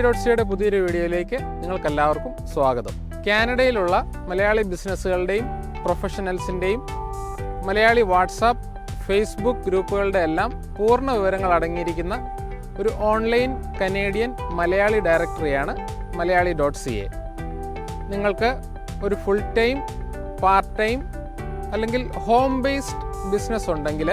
മലയാളി.CA പുതിയൊരു വീഡിയോയിലേക്ക് നിങ്ങൾക്കെല്ലാവർക്കും സ്വാഗതം. കാനഡയിലുള്ള മലയാളി ബിസിനസ്സുകളുടെയും പ്രൊഫഷണൽസിൻ്റെയും മലയാളി വാട്സാപ്പ്, ഫേസ്ബുക്ക് ഗ്രൂപ്പുകളുടെ എല്ലാം പൂർണ്ണ വിവരങ്ങൾ അടങ്ങിയിരിക്കുന്ന ഒരു ഓൺലൈൻ കനേഡിയൻ മലയാളി ഡയറക്ടറിയാണ് MALAYALI.CA. നിങ്ങൾക്ക് ഒരു ഫുൾ ടൈം, പാർട്ട് ടൈം അല്ലെങ്കിൽ ഹോം ബേസ്ഡ് ബിസിനസ് ഉണ്ടെങ്കിൽ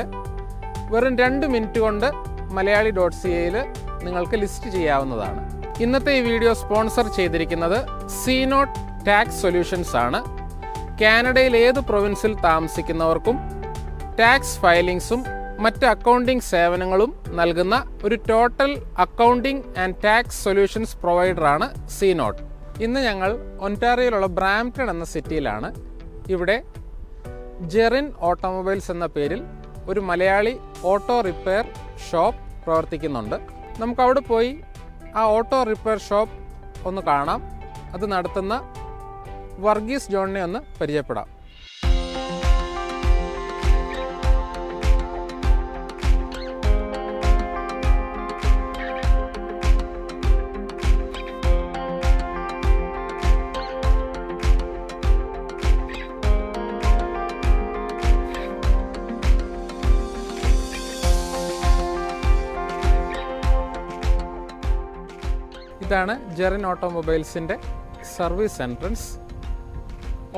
വെറും 2 മിനിറ്റ് കൊണ്ട് MALAYALI.CAയിൽ നിങ്ങൾക്ക് ലിസ്റ്റ് ചെയ്യാവുന്നതാണ്. ഇന്നത്തെ ഈ വീഡിയോ സ്പോൺസർ ചെയ്തിരിക്കുന്നത് സീനോട്ട് ടാക്സ് സൊല്യൂഷൻസ് ആണ്. കാനഡയിൽ ഏത് പ്രൊവിൻസിൽ താമസിക്കുന്നവർക്കും ടാക്സ് ഫയലിംഗ്സും മറ്റ് അക്കൗണ്ടിംഗ് സേവനങ്ങളും നൽകുന്ന ഒരു total accounting and tax solutions പ്രൊവൈഡറാണ് സീനോട്ട്. ഇന്ന് ഞങ്ങൾ ഒൻറ്റാറിയോയിലുള്ള ബ്രാംപ്ടൺ എന്ന സിറ്റിയിലാണ്. ഇവിടെ ജെറിൻ ഓട്ടോമൊബൈൽസ് എന്ന പേരിൽ ഒരു മലയാളി ഓട്ടോ റിപ്പയർ ഷോപ്പ് പ്രവർത്തിക്കുന്നുണ്ട്. നമുക്കവിടെ പോയി ആ ഓട്ടോ റിപ്പയർ ഷോപ്പ് ഒന്ന് കാണാം. അത് നടത്തുന്ന വർഗീസ് ജോണിനെ ഒന്ന് പരിചയപ്പെടാം. ഇതാണ് ജെറിൻ ഓട്ടോമൊബൈൽസിൻ്റെ സർവീസ് എൻട്രൻസ്.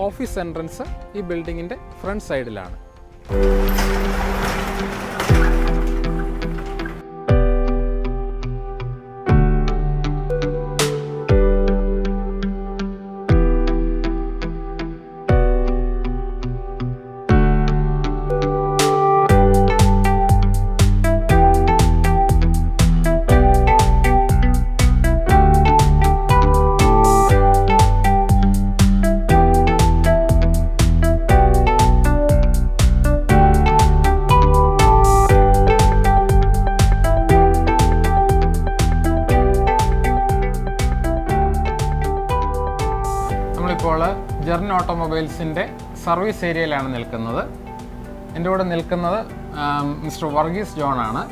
ഓഫീസ് എൻട്രൻസ് ഈ ബിൽഡിങ്ങിൻ്റെ ഫ്രണ്ട് സൈഡിലാണ്. നമ്മളിപ്പോൾ ജെറിൻ ഓട്ടോമൊബൈൽസിൻ്റെ സർവീസ് ഏരിയയിലാണ് നിൽക്കുന്നത്. എൻ്റെ കൂടെ നിൽക്കുന്നത് മിസ്റ്റർ വർഗീസ് ജോൺ ആണ്.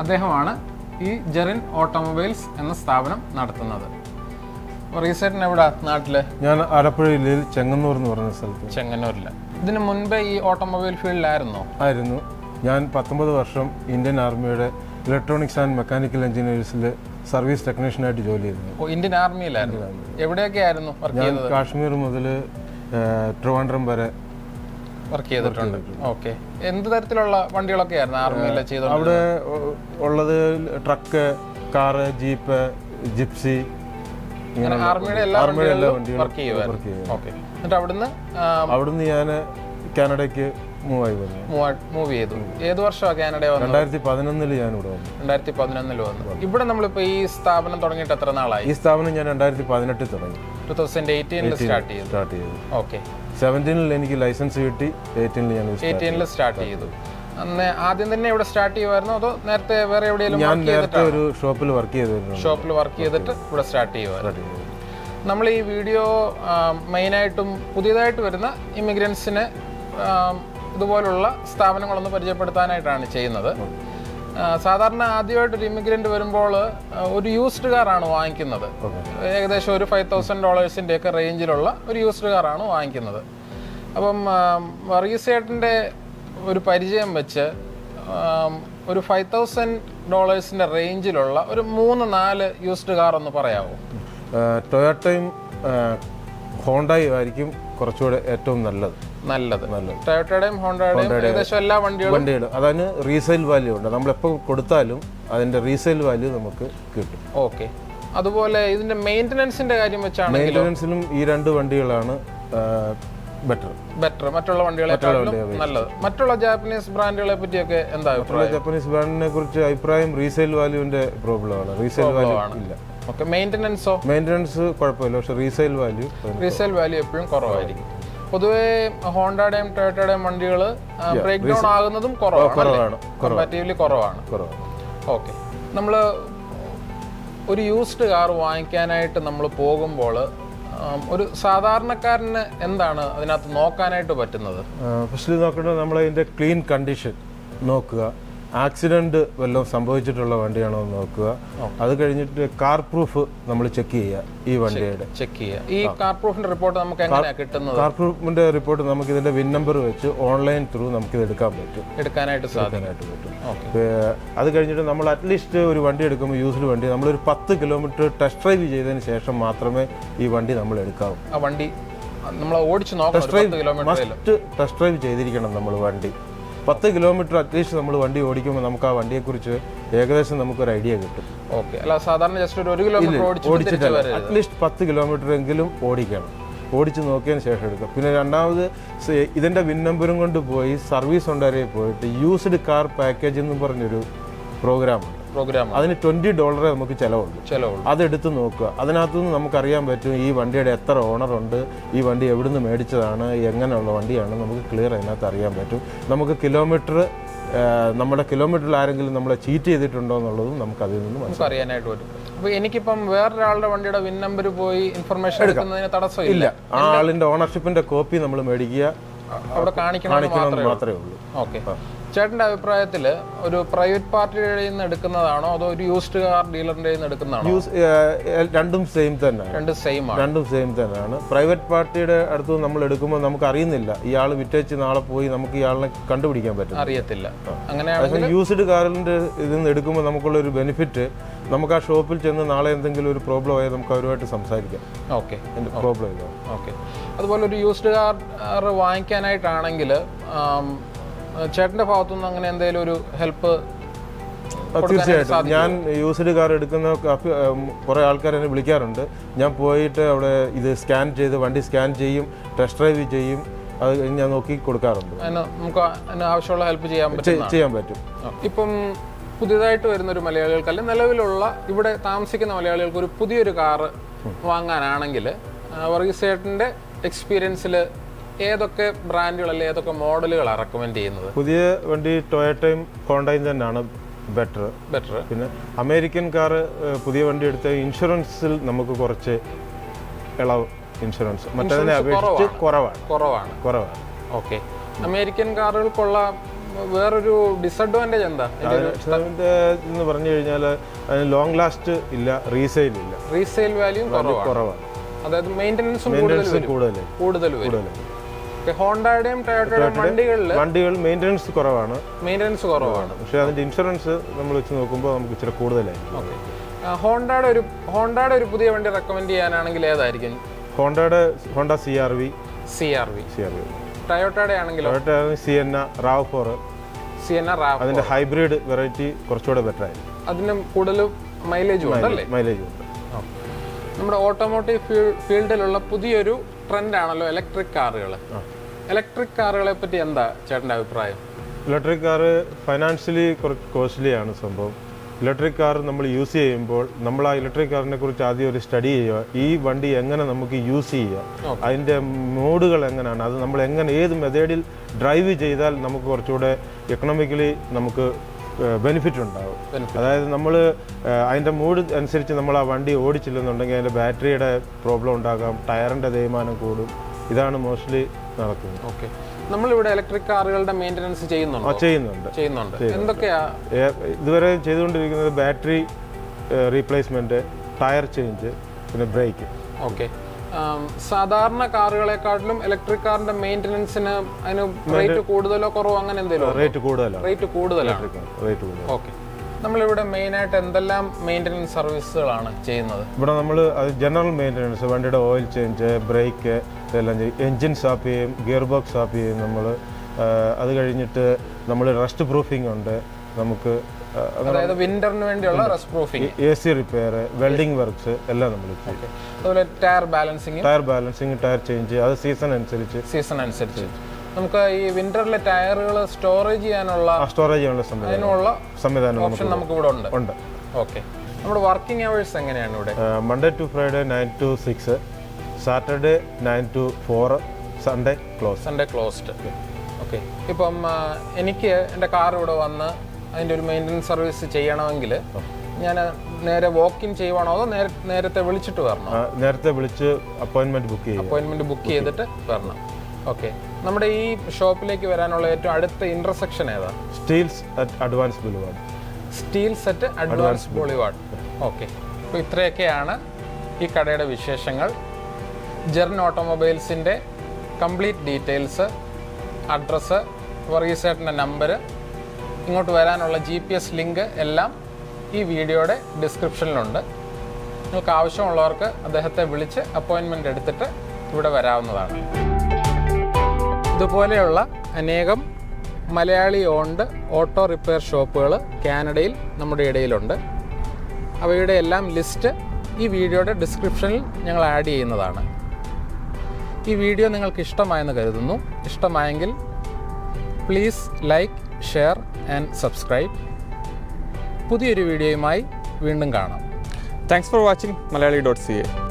അദ്ദേഹമാണ് ഈ ജെറിൻ ഓട്ടോമൊബൈൽസ് എന്ന സ്ഥാപനം നടത്തുന്നത്. വർഗീസ് ചേട്ടൻ എവിടെ നാട്ടിൽ? ഞാൻ ആലപ്പുഴ ജില്ലയിൽ ചെങ്ങന്നൂർ എന്ന് പറയുന്ന സ്ഥലത്ത്. ചെങ്ങന്നൂരിൽ. ഇതിന് മുൻപേ ഈ ഓട്ടോമൊബൈൽ ഫീൽഡിലായിരുന്നോ? ആയിരുന്നു. ഞാൻ 19 വർഷം ഇന്ത്യൻ ആർമിയുടെ ഇലക്ട്രോണിക്സ് ആൻഡ് മെക്കാനിക്കൽ എഞ്ചിനീയേഴ്സിൽ സർവീസ് ടെക്നീഷ്യനായിട്ട് ജോലി ചെയ്തിരുന്നു. ഇന്ത്യൻ ആർമിയിലായിരുന്നു. എവിടെയൊക്കെ ആയിരുന്നു വർക്ക് ചെയ്തത്? കാശ്മീർ മുതൽ ട്രിവാൻഡ്രം വരെ വർക്ക് ചെയ്തിട്ടുണ്ട്. ഓക്കെ. എന്ത് തരത്തിലുള്ള വണ്ടികളൊക്കെ ആയിരുന്നു ആർമിയിൽ ചെയ്തത്? അവിടെ ഉള്ളത് ട്രക്ക്, കാറ്, ജീപ്പ്, ജിപ്സി, ആർമിയുടെ എല്ലാ വണ്ടികളും വർക്ക് ചെയ്യുമായിരുന്നു. ഓക്കെ. എന്നിട്ട് അവിടുന്ന് ഞാൻ കാനഡയ്ക്ക് മൂവ് ചെയ്തു. ഏത് വർഷമാണ് കാനഡ വന്നത്? 2011 ഞാൻ ഇവിടെ വന്നു. 2011 വന്നു. ഇവിടെ നമ്മളിപ്പോ ഈ സ്ഥാപനം തുടങ്ങിയിട്ട് എത്ര നാളായി? ഈ സ്ഥാപനം ഞാൻ 2018 തുടങ്ങി. 2018 സ്റ്റാർട്ട് ചെയ്തു. ഓക്കെ. 17 എനിക്ക് ലൈസൻസ് കിട്ടി. 18 സ്റ്റാർട്ട് ചെയ്തു. അന്ന് ആദ്യം തന്നെ ഇവിടെ സ്റ്റാർട്ട് ചെയ്യുമായിരുന്നു അതോ നേരത്തെ വേറെ എവിടെയെങ്കിലും? ഞാൻ നേരത്തെ ഒരു ഷോപ്പിൽ വർക്ക് ചെയ്തിരുന്നു. ഷോപ്പിൽ വർക്ക് ചെയ്തിട്ട് ഇവിടെ സ്റ്റാർട്ട് ചെയ്യുമായിരുന്നു. നമ്മൾ ഈ വീഡിയോ മെയിനായിട്ടും പുതിയതായിട്ട് വരുന്ന ഇമിഗ്രൻസിന് ഇതുപോലുള്ള സ്ഥാപനങ്ങളൊന്ന് പരിചയപ്പെടുത്താനായിട്ടാണ് ചെയ്യുന്നത്. സാധാരണ ആദ്യമായിട്ടൊരു ഇമിഗ്രൻ്റ് വരുമ്പോൾ ഒരു യൂസ്ഡ് കാറാണ് വാങ്ങിക്കുന്നത്. ഏകദേശം ഒരു $5,000 ഒക്കെ റേഞ്ചിലുള്ള ഒരു യൂസ്ഡ് കാറാണ് വാങ്ങിക്കുന്നത്. അപ്പം വർഗീസ് ചേട്ടൻ്റെ ഒരു പരിചയം വെച്ച് ഒരു $5,000 റേഞ്ചിലുള്ള ഒരു 3-4 യൂസ്ഡ് കാർ ഒന്ന് പറയാമോ? ടൊയോട്ടയും ഹോണ്ടയും ആയിരിക്കും കുറച്ചുകൂടെ ഏറ്റവും നല്ലത്. ടൊയോട്ടയുടെയും ഹോണ്ടയുടെയും ഏകദേശം എല്ലാ വണ്ടികളും അതിന് റീസെയിൽ വാല്യൂ ഉണ്ട്. നമ്മളെപ്പോൾ കൊടുത്താലും അതിന്റെ റീസെയിൽ വാല്യൂ നമുക്ക് കിട്ടും. ഓക്കെ. അതുപോലെ ഇതിന്റെ മെയിൻ്റനൻസിന്റെ കാര്യം വെച്ചാണ് മെയിൻ്റനൻസിലും ഈ 2 വണ്ടികളാണ് ബെറ്റർ മറ്റുള്ള വണ്ടികളെക്കാളും നല്ലത്. മറ്റുള്ള ജാപ്പനീസ് ബ്രാൻഡുകളെ പറ്റിയൊക്കെ എന്താ അഭിപ്രായം? ജാപ്പനീസ് ബ്രാൻഡിനെ കുറിച്ച് അഭിപ്രായം റീസെയിൽ വാല്യൂവിന്റെ പ്രോബ്ലം ആണ്. റീസെയിൽ വാല്യൂ ഇല്ല. ഓക്കെ. മെയിൻ്റനൻസ് കുഴപ്പമില്ല, പക്ഷെ റീസെയിൽ വാല്യൂ എപ്പോഴും കുറവായിരിക്കും. പൊതുവേ ഹോണ്ടയുടെയും ടൊയോട്ടയുടെയും വണ്ടികൾ ബ്രേക്ക് ഡൗൺ ആകുന്നതും കുറവാണ്. ഓക്കെ. നമ്മൾ ഒരു യൂസ്ഡ് കാർ വാങ്ങിക്കാനായിട്ട് നമ്മൾ പോകുമ്പോൾ ഒരു സാധാരണക്കാരന് എന്താണ് അതിനകത്ത് നോക്കാനായിട്ട് പറ്റുന്നത്? ഫസ്റ്റ് നോക്കേണ്ടത് നമ്മളതിൻ്റെ ക്ലീൻ കണ്ടീഷൻ നോക്കുക. ആക്സിഡന്റ് വല്ലതും സംഭവിച്ചിട്ടുള്ള വണ്ടിയാണോ എന്ന് നോക്കുക. അത് കഴിഞ്ഞിട്ട് കാർ പ്രൂഫ് നമ്മൾ ചെക്ക് ചെയ്യുക. ഈ വണ്ടിയുടെ ചെക്ക് ചെയ്യുക. ഈ കാർ പ്രൂഫിന്റെ റിപ്പോർട്ട് നമുക്ക് എങ്ങനെയാണ് കിട്ടുന്നത്? കാർ പ്രൂഫിന്റെ റിപ്പോർട്ട് നമുക്ക് ഇതിന്റെ വിൻ നമ്പർ വെച്ച് ഓൺലൈൻ ത്രൂ നമുക്ക് ഇത് എടുക്കാനായിട്ട് പറ്റും. അത് കഴിഞ്ഞിട്ട് നമ്മൾ അറ്റ്ലീസ്റ്റ് ഒരു വണ്ടി എടുക്കുമ്പോൾ യൂസ്ഡ് വണ്ടി നമ്മളൊരു 10 കിലോമീറ്റർ ടെസ്റ്റ് ഡ്രൈവ് ചെയ്തതിന് ശേഷം മാത്രമേ ഈ വണ്ടി നമ്മൾ എടുക്കാവൂ. ആ വണ്ടി നമ്മൾ ഓടിച്ച് നോക്കണം. മസ്റ്റ് ടെസ്റ്റ് ഡ്രൈവ് ചെയ്തിരിക്കണം നമ്മൾ വണ്ടി. 10 കിലോമീറ്റർ അറ്റ്ലീസ്റ്റ് നമ്മൾ വണ്ടി ഓടിക്കുമ്പോൾ നമുക്ക് ആ വണ്ടിയെക്കുറിച്ച് ഏകദേശം നമുക്കൊരു ഐഡിയ കിട്ടും. ഓക്കെ. അല്ല സാധാരണ ജസ്റ്റ് ഒരു കിലോമീറ്റർ ഓടിച്ചിട്ടല്ല, അറ്റ്ലീസ്റ്റ് 10 കിലോമീറ്റർ എങ്കിലും ഓടിക്കണം. ഓടിച്ച് നോക്കിയതിന് ശേഷം എടുക്കാം. പിന്നെ രണ്ടാമത് ഇതിൻ്റെ വിൻ നമ്പറും കൊണ്ട് പോയി സർവീസ് സെൻ്ററിൽ പോയിട്ട് യൂസ്ഡ് കാർ പാക്കേജ് എന്ന് പറഞ്ഞൊരു പ്രോഗ്രാം. അതിന് $20 നമുക്ക് ചിലവുള്ളൂ. അതെടുത്ത് നോക്കുക. അതിനകത്തുനിന്ന് നമുക്കറിയാൻ പറ്റും ഈ വണ്ടിയുടെ എത്ര ഓണറുണ്ട്, ഈ വണ്ടി എവിടുന്ന് മേടിച്ചതാണ്, എങ്ങനെയുള്ള വണ്ടിയാണ്, നമുക്ക് ക്ലിയർ അതിനകത്ത് അറിയാൻ പറ്റും. നമുക്ക് നമ്മുടെ കിലോമീറ്ററിൽ ആരെങ്കിലും നമ്മളെ ചീറ്റ് ചെയ്തിട്ടുണ്ടോ എന്നുള്ളതും നമുക്ക് അതിൽ നിന്ന് അറിയാനായിട്ട് പറ്റും. അപ്പോൾ എനിക്കിപ്പം വേറൊരാളുടെ വണ്ടിയുടെ വിൻ നമ്പർ പോയി ഇൻഫർമേഷൻ എടുക്കുന്നതിന് തടസ്സമില്ല. ആ ആളിന്റെ ഓണർഷിപ്പിന്റെ കോപ്പി നമ്മൾ മേടിക്കുക, അവിടെ കാണിക്കണം മാത്രമേ ഉള്ളൂ. ഓക്കെ. ചേട്ടൻ്റെ അഭിപ്രായത്തിൽ ഒരു പ്രൈവറ്റ് പാർട്ടിയുടെ നിന്ന് എടുക്കുന്നതാണോ അതോ ഒരു യൂസ്ഡ് കാർ ഡീലറിന്റെ നിന്ന് എടുക്കുന്നതാണോ? രണ്ടും സെയിം തന്നെയാണ്. പ്രൈവറ്റ് പാർട്ടിയുടെ അടുത്ത് നമ്മൾ എടുക്കുമ്പോൾ നമുക്ക് അറിയുന്നില്ല ഇയാൾ വിറ്റേച്ച് നാളെ പോയി നമുക്ക് ഇയാളെ കണ്ടുപിടിക്കാൻ പറ്റും, അറിയത്തില്ല. അങ്ങനെയാണെങ്കിൽ യൂസ്ഡ് കാറിന്റെ ഇതിൽ നിന്ന് എടുക്കുമ്പോൾ നമുക്കുള്ള ഒരു ബെനിഫിറ്റ്, നമുക്ക് ആ ഷോപ്പിൽ ചെന്ന് നാളെ എന്തെങ്കിലും ഒരു പ്രോബ്ലം ആയാൽ നമുക്ക് അവരുമായിട്ട് സംസാരിക്കാം. ഓക്കെ, പ്രോബ്ലം ഇല്ല. ഓക്കെ. അതുപോലെ ഒരു യൂസ്ഡ് കാർ വാങ്ങിക്കാനായിട്ടാണെങ്കിൽ ചേട്ടന്റെ ഭാഗത്തുനിന്ന് അങ്ങനെ എന്തെങ്കിലും ഒരു ഹെൽപ്പ്? തീർച്ചയായിട്ടും. ഞാൻ യൂസ്ഡ് കാർ എടുക്കുന്ന കുറേ ആൾക്കാർ എന്നെ വിളിക്കാറുണ്ട്. ഞാൻ പോയിട്ട് അവിടെ ഇത് സ്കാൻ ചെയ്ത് വണ്ടി സ്കാൻ ചെയ്യും, ടെസ്റ്റ് ഡ്രൈവ് ചെയ്യും, അത് ഞാൻ നോക്കി കൊടുക്കാറുണ്ട്. നമുക്ക് ആവശ്യമുള്ള ഹെൽപ്പ് ചെയ്യാൻ പറ്റും. ഇപ്പം പുതിയതായിട്ട് വരുന്നൊരു മലയാളികൾക്ക് അല്ലെങ്കിൽ നിലവിലുള്ള ഇവിടെ താമസിക്കുന്ന മലയാളികൾക്ക് ഒരു പുതിയൊരു കാറ് വാങ്ങാനാണെങ്കിൽ വർഗീസ് ചേട്ടൻ്റെ എക്സ്പീരിയൻസിൽ ഏതൊക്കെ ബ്രാൻഡുകൾ അല്ലെങ്കിൽ ഏതൊക്കെ മോഡലുകളാണ് റെക്കമെൻഡ് ചെയ്യുന്നത്? പുതിയ വണ്ടി ടൊയോട്ടയും ഹോണ്ടയും തന്നെയാണ് ബെറ്റർ. പിന്നെ അമേരിക്കൻ കാർ പുതിയ വണ്ടി എടുത്ത ഇൻഷുറൻസിൽ നമുക്ക് കുറച്ച് ഇളവ്, ഇൻഷുറൻസ് മറ്റേതിനെ അപേക്ഷിച്ച് കുറവാണ്. ഓക്കെ. അമേരിക്കൻ കാറുകൾക്കുള്ള വേറൊരു ഡിസഡ്വാൻറ്റേജ് എന്താ? എന്ന് പറഞ്ഞു കഴിഞ്ഞാൽ അതിന് ലോങ് ലാസ്റ്റ് ഇല്ല, റീസെയിൽ വാല്യൂ കുറവാണ്. അതായത് മെയിൻ്റനൻസും കൂടുതൽ വരും. ഹോണ്ടയുടെയും ടൊയോട്ടയുടെയും വണ്ടികൾ മെയിൻ്റനൻസ് കുറവാണ്, പക്ഷേ അതിന്റെ ഇൻഷുറൻസ് നമ്മൾ വെച്ച് നോക്കുമ്പോൾ നമുക്ക് ഇച്ചിരി കൂടുതലായി. ഹോണ്ടയുടെ ഒരു പുതിയ വണ്ടി റെക്കമെൻഡ് ചെയ്യാനാണെങ്കിൽ ഏതായിരിക്കും? Honda CR-V. ടൊയോട്ടയുടെ ആണെങ്കിലോ? Sienna RAV4. അതിന്റെ ഹൈബ്രിഡ് വെറൈറ്റി കുറച്ചുകൂടെ ബെറ്റർ ആയി. അതിന് കൂടുതൽ മൈലേജും ഉണ്ട്. നമ്മുടെ ഓട്ടോമോട്ടീവ് ഫീൽഡിലുള്ള പുതിയൊരു ട്രെൻഡാണല്ലോ ഇലക്ട്രിക് കാറുകൾ. ഇലക്ട്രിക് കാറുകളെ പറ്റി എന്താ ചേട്ടൻ്റെ അഭിപ്രായം? ഇലക്ട്രിക് കാറ് ഫൈനാൻഷ്യലി കുറച്ച് കോസ്റ്റ്ലി ആണ് സംഭവം. ഇലക്ട്രിക് കാർ നമ്മൾ യൂസ് ചെയ്യുമ്പോൾ നമ്മൾ ആ ഇലക്ട്രിക് കാറിനെ കുറിച്ച് ആദ്യം ഒരു സ്റ്റഡി ചെയ്യുക. ഈ വണ്ടി എങ്ങനെ നമുക്ക് യൂസ് ചെയ്യുക, അതിൻ്റെ മോഡുകൾ എങ്ങനെയാണ്, അത് നമ്മൾ എങ്ങനെ ഏത് മെത്തേഡിൽ ഡ്രൈവ് ചെയ്താൽ നമുക്ക് കുറച്ചുകൂടെ എക്കണോമിക്കലി നമുക്ക് ബെനിഫിറ്റ് ഉണ്ടാവും. അതായത് നമ്മൾ അതിൻ്റെ മൂഡ് അനുസരിച്ച് നമ്മൾ ആ വണ്ടി ഓടിച്ചില്ലെന്നുണ്ടെങ്കിൽ അതിൻ്റെ ബാറ്ററിയുടെ പ്രോബ്ലം ഉണ്ടാകാം, ടയറിൻ്റെ തേയ്മാനം കൂടും. ഇതാണ് മോസ്റ്റ്ലി നടക്കുന്നത്. ഓക്കെ. നമ്മളിവിടെ ഇലക്ട്രിക് കാറുകളുടെ മെയിൻ്റനൻസ് ചെയ്യുന്നുണ്ട്. എന്തൊക്കെയാ ഇതുവരെ ചെയ്തുകൊണ്ടിരിക്കുന്നത്? ബാറ്ററി റീപ്ലേസ്മെന്റ്, ടയർ ചേഞ്ച്, പിന്നെ ബ്രേക്ക്. ഓക്കെ. സാധാരണ കാറുകളെക്കാട്ടിലും ഇലക്ട്രിക് കാറിന്റെ മെയിൻ്റനൻസിന് അതിന് റേറ്റ് കൂടുതലോ കുറവോ അങ്ങനെ എന്തെങ്കിലും? റേറ്റ് കൂടുതലാണ്. ഓക്കെ. നമ്മളിവിടെ മെയിനായിട്ട് എന്തെല്ലാം മെയിൻ്റനൻസ് സർവീസുകളാണ് ചെയ്യുന്നത്? ഇവിടെ നമ്മൾ ജനറൽ മെയിൻ്റനൻസ്, വണ്ടിയുടെ ഓയിൽ ചേഞ്ച്, ബ്രേക്ക് ഇതെല്ലാം ചെയ്യും. എൻജിൻ സാപ്പ് ചെയ്യും, ഗിയർ ബോക്സ് സാപ്പ് ചെയ്യും നമ്മൾ. അത് കഴിഞ്ഞിട്ട് നമ്മൾ റസ്റ്റ് പ്രൂഫിംഗ് ഉണ്ട് നമുക്ക്. അതായത് വിന്ററിന് വേണ്ടിയുള്ള rest proofing, AC repair, welding works എല്ലാം നമ്മൾ ചെയ്യും. അതുപോലെ ടയർ ബാലൻസിങ്, ടയർ ചേഞ്ച്, അത് സീസൺ അനുസരിച്ച് നമുക്ക് ഈ വിന്ററിലെ ടയറുകൾ സ്റ്റോറേജ് ചെയ്യാനുള്ള സംവിധാനം ഓപ്ഷൻ നമുക്ക് ഇവിടെ ഉണ്ട്. ഓക്കെ. നമ്മുടെ വർക്കിംഗ് അവേഴ്സ് എങ്ങനെയാണ് ഇവിടെ? Monday to Friday 9 to 6, Saturday 9 to 4, Sunday closed. Okay. ഇപ്പം എനിക്ക് എൻ്റെ കാർ ഇവിടെ വന്ന് അതിൻ്റെ ഒരു മെയിൻ്റനൻസ് സർവീസ് ചെയ്യണമെങ്കിൽ ഞാൻ നേരെ വോക്ക് ഇൻ ചെയ്യുവാണോ അതോ നേരത്തെ വിളിച്ചിട്ട് വരണം? നേരത്തെ വിളിച്ച് അപ്പോയിൻമെന്റ് ബുക്ക് ചെയ്തിട്ട് വരണം. ഓക്കെ. നമ്മുടെ ഈ ഷോപ്പിലേക്ക് വരാനുള്ള ഏറ്റവും അടുത്ത ഇന്റർസെക്ഷൻ ഏതാ? Steeles at Advance Boulevard. Steeles at Advance Boulevard. Okay. അപ്പോൾ ഇത്രയൊക്കെയാണ് ഈ കടയുടെ വിശേഷങ്ങൾ. ജെർൻ ഓട്ടോമൊബൈൽസിൻ്റെ കംപ്ലീറ്റ് ഡീറ്റെയിൽസ്, അഡ്രസ്സ്, വർഗീസേട്ടൻ്റെ നമ്പർ, ഇങ്ങോട്ട് വരാനുള്ള GPS ലിങ്ക് എല്ലാം ഈ വീഡിയോയുടെ ഡിസ്ക്രിപ്ഷനിലുണ്ട്. നിങ്ങൾക്ക് ആവശ്യമുള്ളവർക്ക് അദ്ദേഹത്തെ വിളിച്ച് അപ്പോയിൻമെൻ്റ് എടുത്തിട്ട് ഇവിടെ വരാവുന്നതാണ്. ഇതുപോലെയുള്ള അനേകം മലയാളി ഓൺഡ് ഓട്ടോ റിപ്പയർ ഷോപ്പുകൾ കാനഡയിൽ നമ്മുടെ ഇടയിലുണ്ട്. അവയുടെ എല്ലാം ലിസ്റ്റ് ഈ വീഡിയോയുടെ ഡിസ്ക്രിപ്ഷനിൽ ഞങ്ങൾ ആഡ് ചെയ്യുന്നതാണ്. ഈ വീഡിയോ നിങ്ങൾക്ക് ഇഷ്ടമായെന്ന് കരുതുന്നു. ഇഷ്ടമായെങ്കിൽ please like, share and subscribe. പുതിയൊരു വീഡിയോയുമായി വീണ്ടും കാണാം. Thanks for watching Malayali.ca.